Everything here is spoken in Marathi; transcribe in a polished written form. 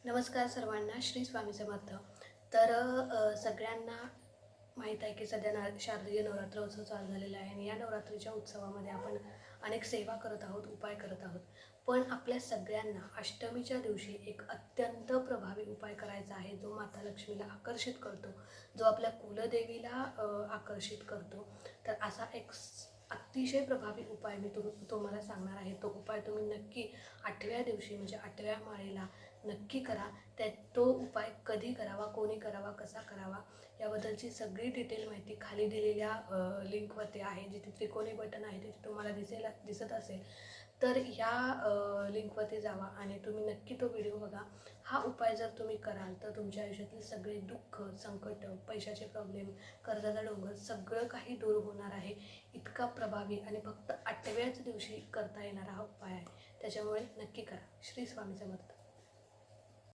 नमस्कार सर्वांना. श्री स्वामी समर्थ. तर सगळ्यांना माहीत आहे की सध्या शारदीय नवरात्र उत्सव चालू झालेला आहे आणि या नवरात्रीच्या उत्सवामध्ये आपण अनेक सेवा करत आहोत, उपाय करत आहोत. पण आपल्या सगळ्यांना अष्टमीच्या दिवशी एक अत्यंत प्रभावी उपाय करायचा आहे, जो माता लक्ष्मीला आकर्षित करतो, जो आपल्या कुलदेवीला आकर्षित करतो. तर असा एक अतिशय प्रभावी उपाय मी तुम्हाला सांगणार आहे. तो उपाय तुम्ही नक्की 8व्या दिवशी म्हणजे 8व्या माळेला नक्की करा. तो उपाय कधी करावा, कोणी करावा, कसा करावा याबद्दलची सगळी डिटेल माहिती खाली दिलेल्या लिंकवरती आहे. जिथे त्रिकोणी बटन आहे तिथे तुम्हाला दिसत असेल तर ह्या लिंकवरती जावा आणि तुम्ही नक्की तो व्हिडिओ बघा. हा उपाय जर तुम्ही कराल तर तुमच्या आयुष्यातील सगळे दुःख, संकट, पैशाचे प्रॉब्लेम, कर्जाचा डोंगर सगळं काही दूर होणार आहे. इतका प्रभावी आणि फक्त 8व्याच दिवशी करता येणारा हा उपाय आहे. त्याच्यामुळे नक्की करा. श्री स्वामी समर्थ.